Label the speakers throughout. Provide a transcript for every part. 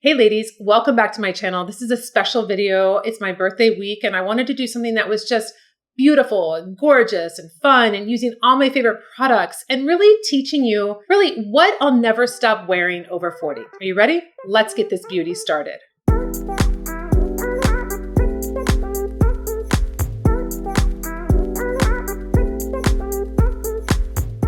Speaker 1: Hey ladies, welcome back to my channel. This is a special video. It's my birthday week and I wanted to do something that was just beautiful and gorgeous and fun and using all my favorite products and really teaching you what I'll never stop wearing over 40. Are you ready? Let's get this beauty started.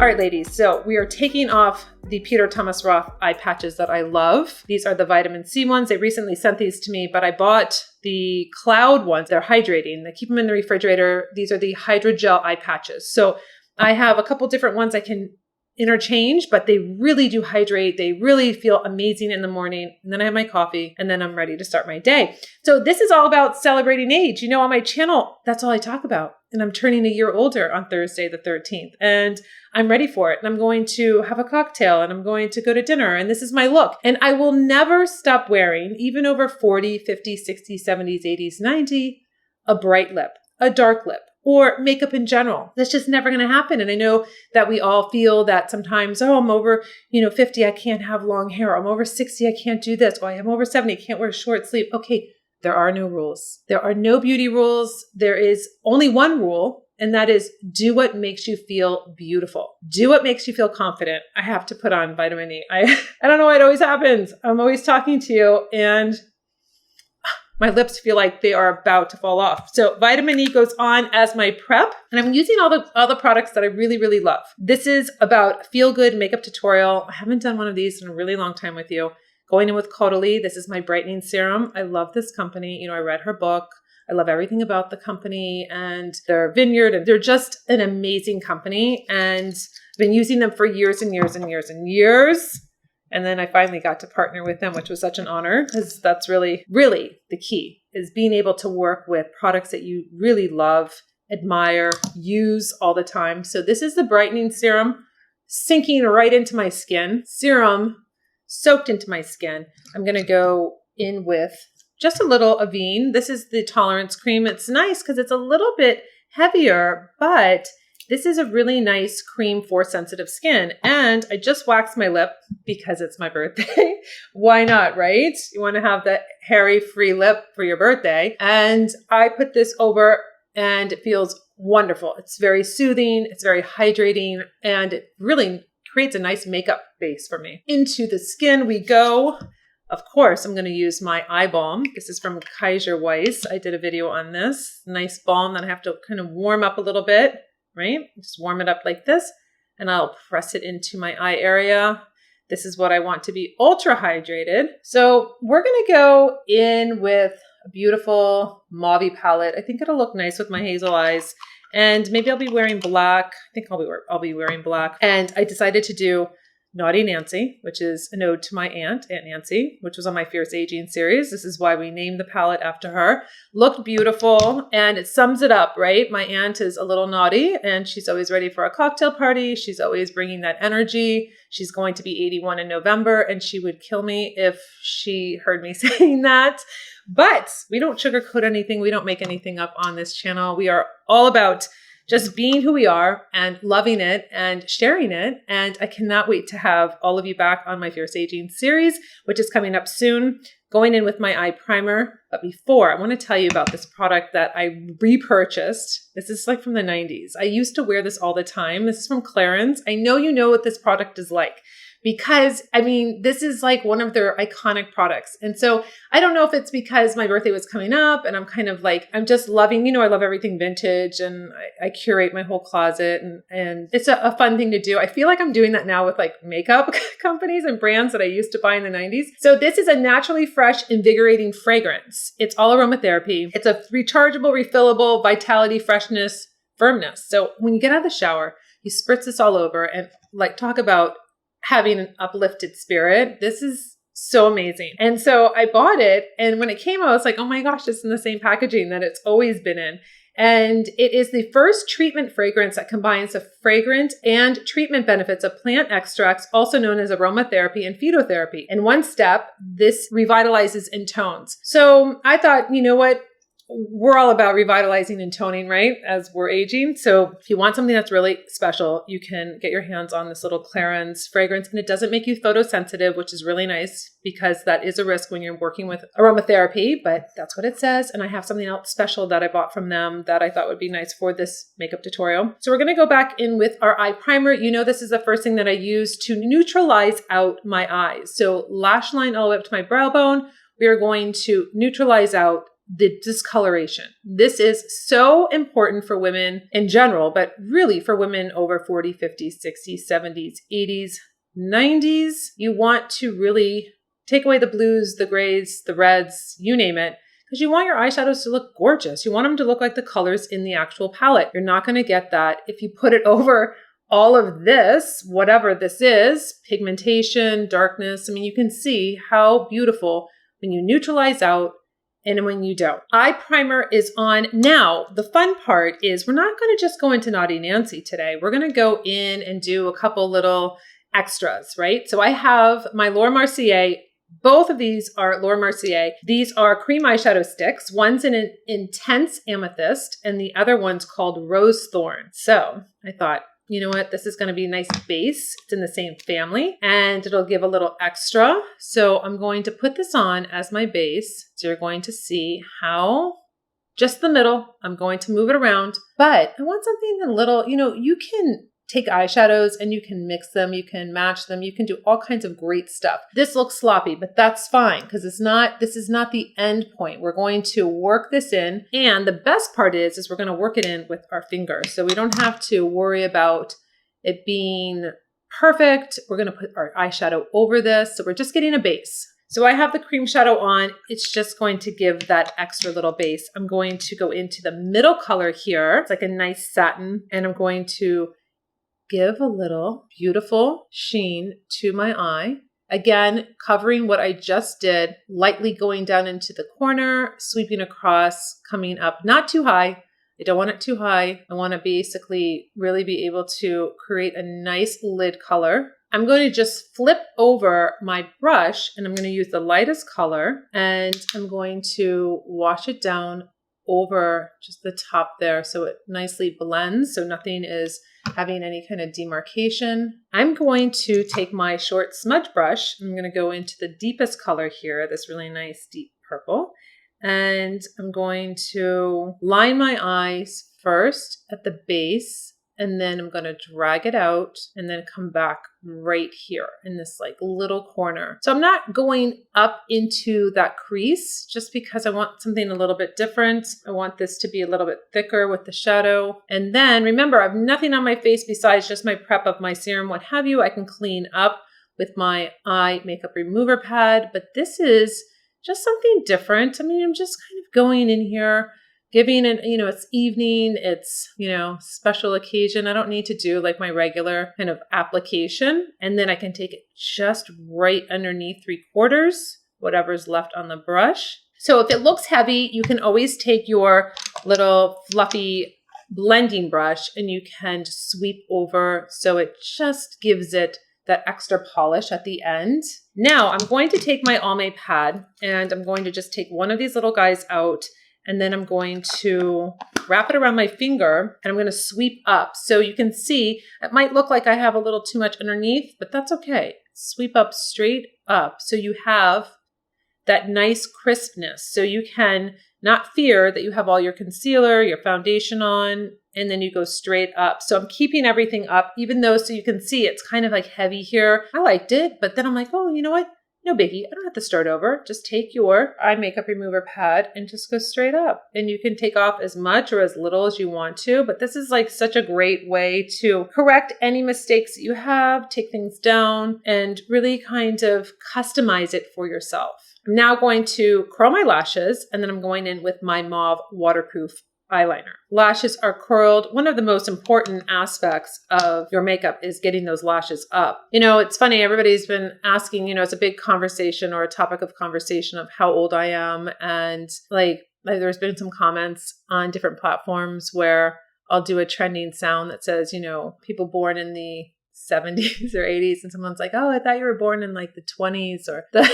Speaker 1: All right, ladies, so we are taking off the Peter Thomas Roth eye patches that I love. These are the vitamin C ones. They recently sent these to me, but I bought the cloud ones. They're hydrating. They keep them in the refrigerator. These are the hydrogel eye patches. So I have a couple different ones I can interchange, but they really do hydrate. They really feel amazing in the morning. And then I have my coffee and then I'm ready to start my day. So this is all about celebrating age. You know, on my channel, that's all I talk about. And I'm turning a year older on Thursday, the 13th. And I'm ready for it. And I'm going to have a cocktail and I'm going to go to dinner. And this is my look. And I will never stop wearing, even over 40, 50, 60, 70s, 80s, 90, a bright lip, a dark lip, or makeup in general. That's just never going to happen. And I know that we all feel that sometimes, oh, I'm over, 50, I can't have long hair. I'm over 60, I can't do this. Oh, I'm over 70, I can't wear short sleeve. Okay, there are no rules. There are no beauty rules. There is only one rule, and that is do what makes you feel beautiful. Do what makes you feel confident. I have to put on vitamin E. I don't know why it always happens. I'm always talking to you and my lips feel like they are about to fall off. So vitamin E goes on as my prep, and I'm using all the products that I really, really love. This is about feel good makeup tutorial. I haven't done one of these in a really long time with you. Going in with Caudalie. This is my brightening serum. I love this company. I read her book. I love everything about the company and their vineyard, and they're just an amazing company. And I've been using them for years and years and years and years. And then I finally got to partner with them, which was such an honor, because that's really, really the key, is being able to work with products that you really love, admire, use all the time. So this is the brightening serum, sinking right into my skin. Serum soaked into my skin. I'm going to go in with just a little Avene. This is the tolerance cream. It's nice because it's a little bit heavier, but this is a really nice cream for sensitive skin. And I just waxed my lip because it's my birthday. Why not, right? You want to have that hairy-free lip for your birthday. And I put this over and it feels wonderful. It's very soothing. It's very hydrating. And it really creates a nice makeup base for me. Into the skin we go. Of course, I'm going to use my eye balm. This is from Kaiser Weiss. I did a video on this. Nice balm that I have to kind of warm up a little bit, right? Just warm it up like this, and I'll press it into my eye area. This is what I want to be ultra hydrated. So we're going to go in with a beautiful mauve palette. I think it'll look nice with my hazel eyes. And maybe I'll be wearing black. I think I'll be wearing black. And I decided to do Naughty Nancy, which is an ode to my Aunt Nancy, which was on my Fierce Aging series. This is why we named the palette after her. Looked beautiful, and it sums it up, right? My aunt is a little naughty, and she's always ready for a cocktail party. She's always bringing that energy. She's going to be 81 in November, and she would kill me if she heard me saying that. But we don't sugarcoat anything. We don't make anything up on this channel. We are all about just being who we are and loving it and sharing it. And I cannot wait to have all of you back on my Fierce Aging series, which is coming up soon, going in with my eye primer. But before, I want to tell you about this product that I repurchased. This is like from the 90s. I used to wear this all the time. This is from Clarins. I know you know what this product is like, because this is like one of their iconic products. And so I don't know if it's because my birthday was coming up and I'm kind of like, I'm just loving, I love everything vintage and I curate my whole closet and it's a fun thing to do. I feel like I'm doing that now with like makeup companies and brands that I used to buy in the 90s. So this is a naturally fresh, invigorating fragrance. It's all aromatherapy. It's a rechargeable, refillable, vitality, freshness, firmness. So when you get out of the shower, you spritz this all over and like talk about having an uplifted spirit. This is so amazing. And so I bought it. And when it came, I was like, oh my gosh, it's in the same packaging that it's always been in. And it is the first treatment fragrance that combines the fragrant and treatment benefits of plant extracts, also known as aromatherapy and phytotherapy. In one step, this revitalizes and tones. So I thought, you know what? we're all about revitalizing and toning, right? As we're aging. So if you want something that's really special, you can get your hands on this little Clarins fragrance, and it doesn't make you photosensitive, which is really nice because that is a risk when you're working with aromatherapy, but that's what it says. And I have something else special that I bought from them that I thought would be nice for this makeup tutorial. So we're going to go back in with our eye primer. You know, this is the first thing that I use to neutralize out my eyes. So lash line all the way up to my brow bone. We are going to neutralize out the discoloration. This is so important for women in general, but really for women over 40, 50, 60s, 70s, 80s, 90s. You want to really take away the blues, the grays, the reds, you name it, because you want your eyeshadows to look gorgeous. You want them to look like the colors in the actual palette. You're not going to get that if you put it over all of this, whatever this is, pigmentation, darkness. I mean, you can see how beautiful when you neutralize out and when you don't. Eye primer is on. Now, the fun part is we're not going to just go into Naughty Nancy today. We're going to go in and do a couple little extras, right? So I have my Laura Mercier. Both of these are Laura Mercier. These are cream eyeshadow sticks. One's in an intense amethyst and the other one's called rose thorn. So I thought, you know what? This is going to be a nice base. It's in the same family and it'll give a little extra. So I'm going to put this on as my base. So you're going to see how just the middle, I'm going to move it around, but I want something a little, you know, you can take eyeshadows and you can mix them, you can match them, you can do all kinds of great stuff. This looks sloppy, but that's fine because this is not the end point. We're going to work this in. And the best part is we're going to work it in with our finger. So we don't have to worry about it being perfect. We're going to put our eyeshadow over this. So we're just getting a base. So I have the cream shadow on. It's just going to give that extra little base. I'm going to go into the middle color here. It's like a nice satin, and I'm going to give a little beautiful sheen to my eye. Again, covering what I just did, lightly going down into the corner, sweeping across, coming up, not too high. I don't want it too high. I want to basically really be able to create a nice lid color. I'm going to just flip over my brush and I'm going to use the lightest color and I'm going to wash it down over just the top there so it nicely blends, so nothing is having any kind of demarcation. I'm going to take my short smudge brush. I'm going to go into the deepest color here, this really nice deep purple, and I'm going to line my eyes first at the base, and then I'm going to drag it out and then come back right here in this like little corner. So I'm not going up into that crease just because I want something a little bit different. I want this to be a little bit thicker with the shadow. And then remember, I have nothing on my face besides just my prep of my serum, what have you. I can clean up with my eye makeup remover pad, but this is just something different. I mean, I'm just kind of going in here, giving it, you know, it's evening, it's, you know, special occasion. I don't need to do like my regular kind of application. And then I can take it just right underneath 3/4, whatever's left on the brush. So if it looks heavy, you can always take your little fluffy blending brush and you can sweep over so it just gives it that extra polish at the end. Now I'm going to take my Almay pad and I'm going to just take one of these little guys out. And then I'm going to wrap it around my finger and I'm going to sweep up. So you can see it might look like I have a little too much underneath, but that's okay. Sweep up straight up. So you have that nice crispness. So you can not fear that you have all your concealer, your foundation on, and then you go straight up. So I'm keeping everything up, even though, so you can see it's kind of like heavy here. I liked it, but then I'm like, oh, you know what? No biggie. I don't have to start over. Just take your eye makeup remover pad and just go straight up. And you can take off as much or as little as you want to, but this is like such a great way to correct any mistakes that you have, take things down, and really kind of customize it for yourself. I'm now going to curl my lashes, and then I'm going in with my mauve waterproof eyeliner. Lashes are curled. One of the most important aspects of your makeup is getting those lashes up. You know, it's funny, everybody's been asking, you know, it's a big conversation or a topic of conversation of how old I am. And like there's been some comments on different platforms where I'll do a trending sound that says, you know, people born in the 70s or 80s. And someone's like, oh, I thought you were born in like the 20s or the,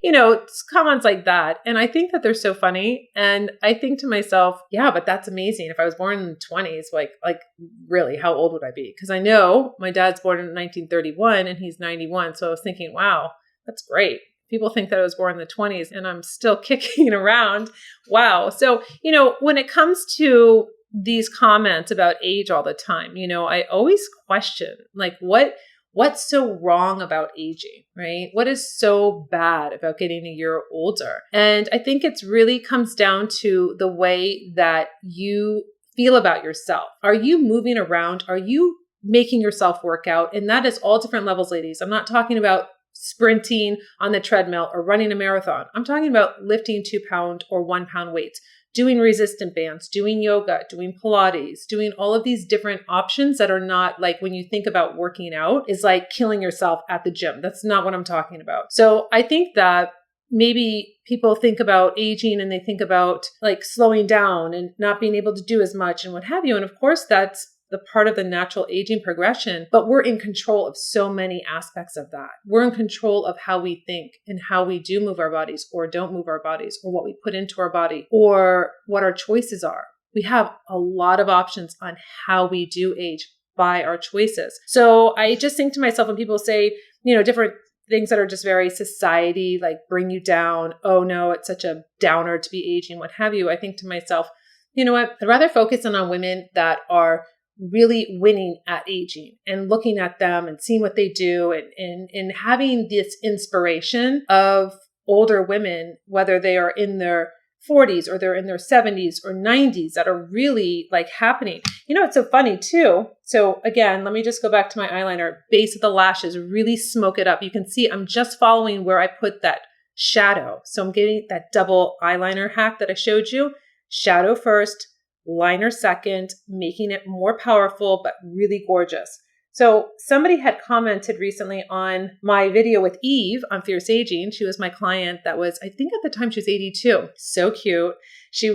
Speaker 1: it's comments like that. And I think that they're so funny. And I think to myself, yeah, but that's amazing. If I was born in the 20s, like really, how old would I be? Because I know my dad's born in 1931 and he's 91. So I was thinking, wow, that's great. People think that I was born in the 20s and I'm still kicking around. Wow. So, when it comes to these comments about age all the time, I always question, like, what's so wrong about aging, right? What is so bad about getting a year older? And I think it's really comes down to the way that you feel about yourself. Are you moving around? Are you making yourself work out? And that is all different levels, ladies. I'm not talking about sprinting on the treadmill or running a marathon. I'm talking about lifting 2-pound or 1-pound weights, doing resistant bands, doing yoga, doing Pilates, doing all of these different options that are not like when you think about working out is like killing yourself at the gym. That's not what I'm talking about. So I think that maybe people think about aging and they think about like slowing down and not being able to do as much and what have you. And of course, that's the part of the natural aging progression, but we're in control of so many aspects of that. We're in control of how we think and how we do move our bodies or don't move our bodies or what we put into our body or what our choices are. We have a lot of options on how we do age by our choices. So I just think to myself when people say, different things that are just very society, like bring you down. Oh no, it's such a downer to be aging, what have you. I think to myself, you know what? I'd rather focus on women that are really winning at aging and looking at them and seeing what they do and having this inspiration of older women, whether they are in their 40s or they're in their 70s or 90s that are really like happening. It's so funny too. So again, let me just go back to my eyeliner, base of the lashes, really smoke it up. You can see I'm just following where I put that shadow. So I'm getting that double eyeliner hack that I showed you. Shadow first, liner second, making it more powerful, but really gorgeous. So somebody had commented recently on my video with Eve on Fierce Aging. She was my client that was, I think at the time she was 82. So cute. She,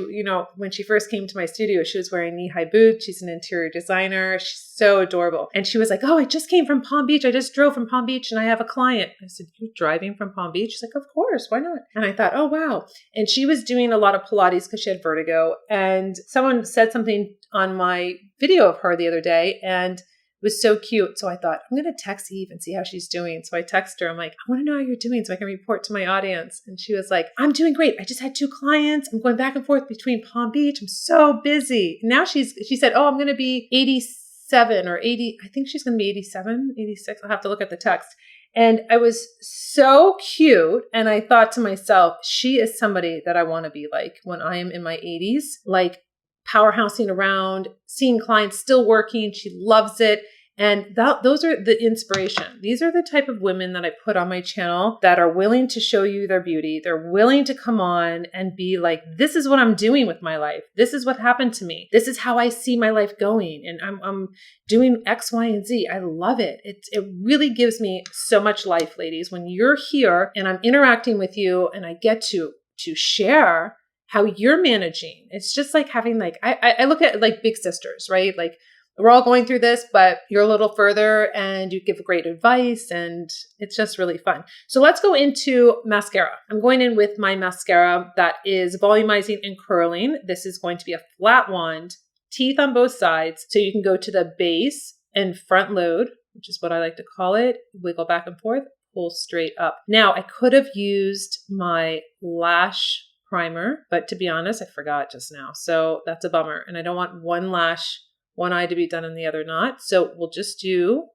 Speaker 1: when she first came to my studio, she was wearing knee-high boots. She's an interior designer. She's so adorable. And she was like, oh, I just came from Palm Beach. I just drove from Palm Beach and I have a client. I said, you're driving from Palm Beach? She's like, of course. Why not? And I thought, oh, wow. And she was doing a lot of Pilates because she had vertigo. And someone said something on my video of her the other day and it was so cute. So I thought, I'm going to text Eve and see how she's doing. So I text her. I'm like, I want to know how you're doing so I can report to my audience. And she was like, I'm doing great. I just had 2 clients. I'm going back and forth between Palm Beach. I'm so busy. And now she said, oh, I'm going to be 87 or 80. I think she's going to be 87, 86. I'll have to look at the text. And I was so cute. And I thought to myself, she is somebody that I want to be like when I am in my 80s, like powerhousing around, seeing clients still working. She loves it. And those are the inspiration. These are the type of women that I put on my channel that are willing to show you their beauty. They're willing to come on and be like, this is what I'm doing with my life. This is what happened to me. This is how I see my life going. And I'm doing X, Y, and Z. I love it. It really gives me so much life, ladies. When you're here and I'm interacting with you and I get to share how you're managing. It's just like having I look at like big sisters, right? Like we're all going through this, but you're a little further and you give great advice and it's just really fun. So let's go into mascara. I'm going in with my mascara that is volumizing and curling. This is going to be a flat wand, teeth on both sides. So you can go to the base and front load, which is what I like to call it. Wiggle back and forth, pull straight up. Now I could have used my lash primer, but to be honest, I forgot just now. So that's a bummer. And I don't want one eye to be done and the other not. So we'll just do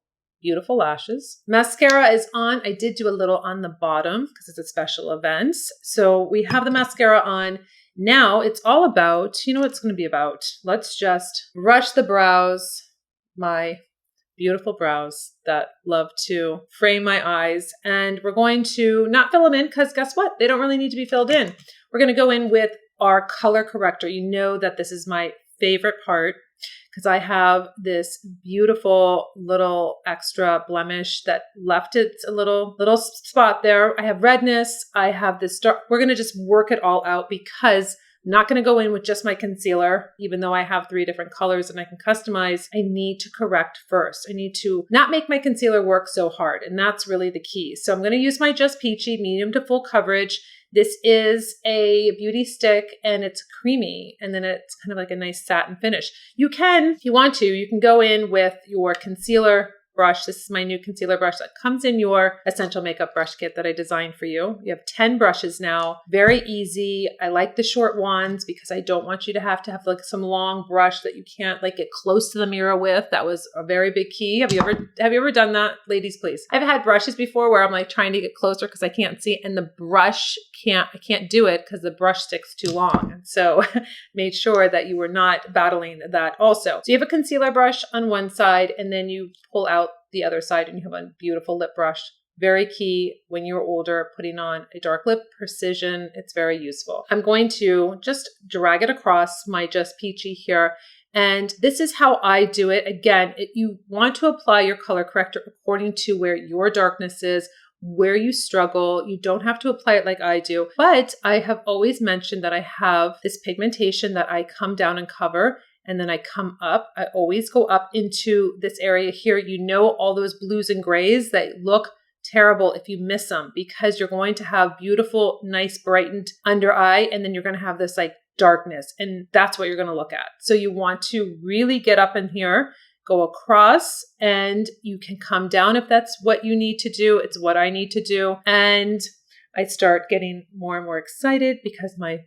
Speaker 1: beautiful lashes. Mascara is on. I did do a little on the bottom because it's a special event. So we have the mascara on. Now it's all about, what it's going to be about. Let's just brush the brows, my beautiful brows that love to frame my eyes. And we're going to not fill them in because guess what? They don't really need to be filled in. We're going to go in with our color corrector. You know that this is my favorite part because I have this beautiful little extra blemish that left it a little spot there. I have redness. I have this dark. We're going to just work it all out because not going to go in with just my concealer, even though I have 3 different colors and I can customize. I need to correct first. I need to not make my concealer work so hard. And that's really the key. So I'm going to use my Just Peachy medium to full coverage. This is a beauty stick and it's creamy. And then it's kind of like a nice satin finish. You can, if you want to, you can go in with your concealer brush. This is my new concealer brush that comes in your essential makeup brush kit that I designed for you. You have 10 brushes now. Very easy. I like the short wands because I don't want you to have like some long brush that you can't like get close to the mirror with. That was a very big key. Have you ever done that? Ladies, please. I've had brushes before where I'm like trying to get closer because I can't see and the brush I can't do it because the brush stick's too long. And so made sure that you were not battling that also. So you have a concealer brush on one side and then you pull out the other side and you have a beautiful lip brush. Very key when you're older, putting on a dark lip precision. It's very useful. I'm going to just drag it across my Just Peachy here. And this is how I do it. Again, you want to apply your color corrector according to where your darkness is, where you struggle. You don't have to apply it like I do, but I have always mentioned that I have this pigmentation that I come down and cover and then I come up. I always go up into this area here. You know, all those blues and grays that look terrible if you miss them because you're going to have beautiful, nice, brightened under eye. And then you're going to have this like darkness and that's what you're going to look at. So you want to really get up in here, go across, and you can come down if that's what you need to do. It's what I need to do. And I start getting more and more excited because my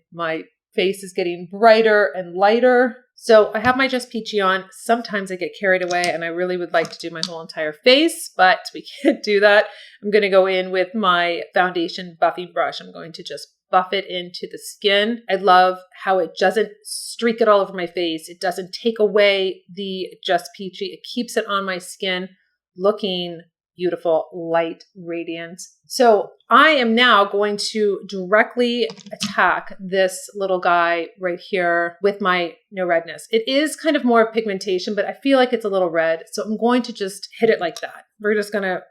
Speaker 1: face is getting brighter and lighter. So I have my Just Peachy on. Sometimes I get carried away and I really would like to do my whole entire face, but we can't do that. I'm going to go in with my foundation buffing brush. I'm going to just buff it into the skin. I love how it doesn't streak it all over my face. It doesn't take away the Just Peachy. It keeps it on my skin looking beautiful, light, radiant. So I am now going to directly attack this little guy right here with my No Redness. It is kind of more pigmentation, but I feel like it's a little red. So I'm going to just hit it like that. We're just gonna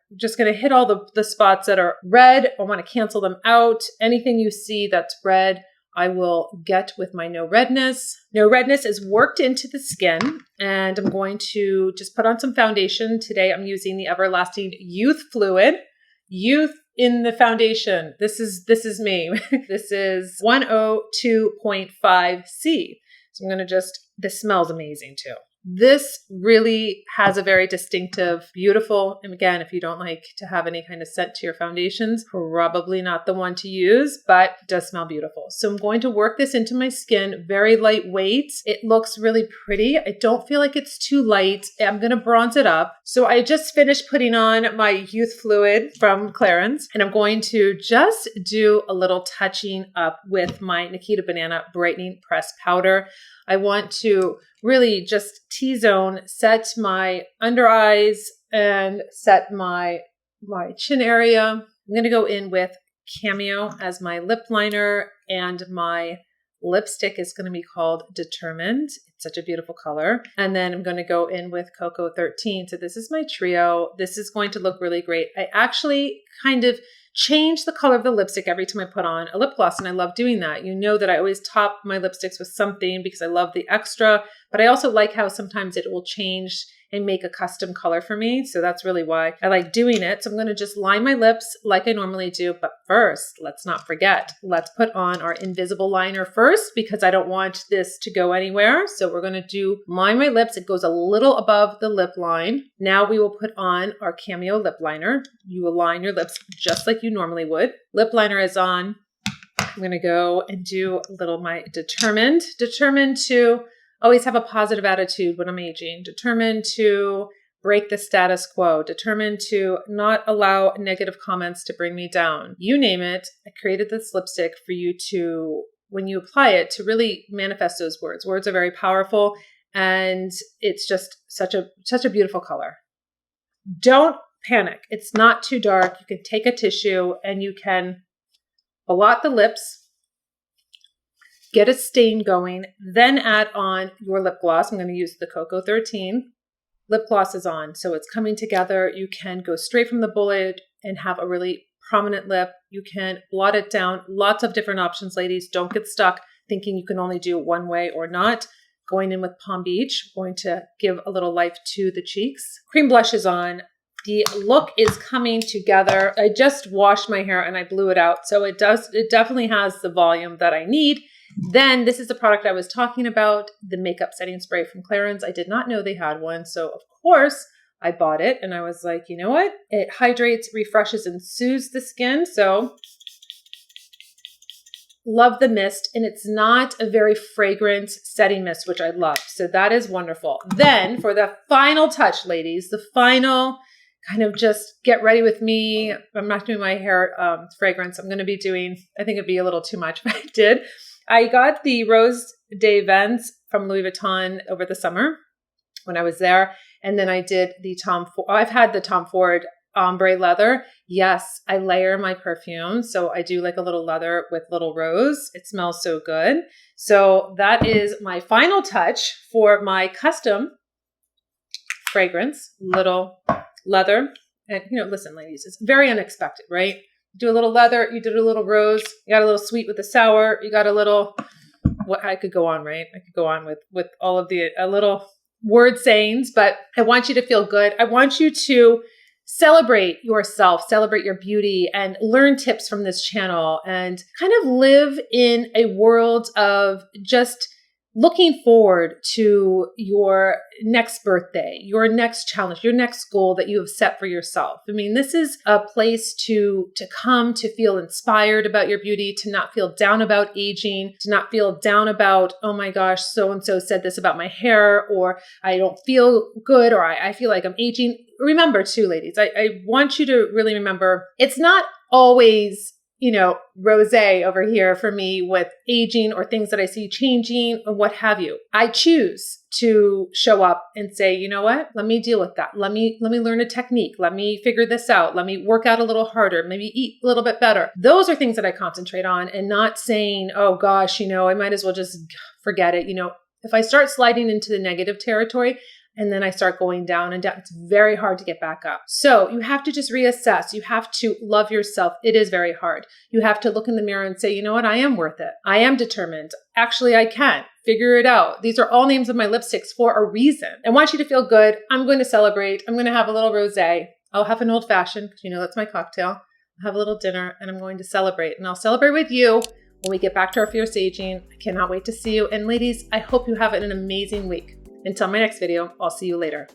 Speaker 1: hit all the spots that are red. I want to cancel them out. Anything you see that's red, I will get with my No Redness. No Redness is worked into the skin, and I'm going to just put on some foundation. Today I'm using the Everlasting Youth Fluid. Youth in the foundation. This is me. This is 102.5C. So I'm going to this smells amazing too. This really has a very distinctive, beautiful, and again, if you don't like to have any kind of scent to your foundations, probably not the one to use, but it does smell beautiful. So I'm going to work this into my skin, very lightweight. It looks really pretty. I don't feel like it's too light. I'm going to bronze it up. So I just finished putting on my Youth Fluid from Clarins, and I'm going to just do a little touching up with my Nikita Banana Brightening Press Powder. I want to really just T-zone, set my under eyes and set my chin area. I'm going to go in with Cameo as my lip liner, and my lipstick is going to be called Determined. It's such a beautiful color. And then I'm going to go in with Cocoa 13. So this is my trio. This is going to look really great. I actually kind of change the color of the lipstick every time I put on a lip gloss, and I love doing that. You know that I always top my lipsticks with something because I love the extra, but I also like how sometimes it will change and make a custom color for me. So that's really why I like doing it. So I'm going to just line my lips like I normally do. But first, let's not forget, let's put on our invisible liner first because I don't want this to go anywhere. So we're going to line my lips. It goes a little above the lip line. Now we will put on our Cameo lip liner. You will line your lips just like you normally would. Lip liner is on. I'm going to go and do a little my Determined to always have a positive attitude when I'm aging, determined to break the status quo, determined to not allow negative comments to bring me down. You name it. I created this lipstick for you to, when you apply it, to really manifest those words. Words are very powerful, and it's just such a beautiful color. Don't panic. It's not too dark. You can take a tissue and you can blot the lips, get a stain going, then add on your lip gloss. I'm going to use the Cocoa 13. Lip gloss is on, so it's coming together. You can go straight from the bullet and have a really prominent lip. You can blot it down. Lots of different options, ladies. Don't get stuck. thinking you can only do it one way or not. Going in with Palm Beach, going to give a little life to the cheeks. Cream blush is on. The look is coming together. I just washed my hair and I blew it out. So it definitely has the volume that I need. Then this is the product I was talking about, the makeup setting spray from Clarins. I did not know they had one. So of course I bought it and I was like, you know what? It hydrates, refreshes, and soothes the skin. So love the mist, and it's not a very fragrant setting mist, which I love. So that is wonderful. Then for the final touch, ladies, the final kind of just get ready with me. I'm not doing my hair fragrance. I'm going to be doing, I think it'd be a little too much, but I did. I got the Rose de Vents from Louis Vuitton over the summer when I was there. And then I did the I've had the Tom Ford ombre leather. Yes, I layer my perfume. So I do like a little leather with little rose. It smells so good. So that is my final touch for my custom fragrance, little leather. And, you know, listen, ladies, it's very unexpected, right? You do a little leather, you did a little rose, you got a little sweet with the sour, you got a little, what I could go on, right? I could go on with all of the, a little word sayings, but I want you to feel good. I want you to celebrate yourself, celebrate your beauty, and learn tips from this channel and kind of live in a world of just looking forward to your next birthday, your next challenge, your next goal that you have set for yourself. I mean, this is a place to come to feel inspired about your beauty, to not feel down about aging, to not feel down about, oh my gosh, so-and-so said this about my hair, or I don't feel good, or I feel like I'm aging. Remember too, ladies, I want you to really remember, it's not always, you know, rosé over here for me with aging or things that I see changing or what have you. I choose to show up and say, you know what? Let me deal with that. Let me learn a technique. Let me figure this out. Let me work out a little harder, maybe eat a little bit better. Those are things that I concentrate on, and not saying, oh gosh, you know, I might as well just forget it. You know, if I start sliding into the negative territory, and then I start going down and down, it's very hard to get back up. So you have to just reassess. You have to love yourself. It is very hard. You have to look in the mirror and say, you know what? I am worth it. I am determined. Actually, I can figure it out. These are all names of my lipsticks for a reason. I want you to feel good. I'm going to celebrate. I'm going to have a little rosé. I'll have an old fashioned, because you know that's my cocktail. I'll have a little dinner and I'm going to celebrate. And I'll celebrate with you when we get back to our fierce aging. I cannot wait to see you. And ladies, I hope you have an amazing week. Until my next video, I'll see you later.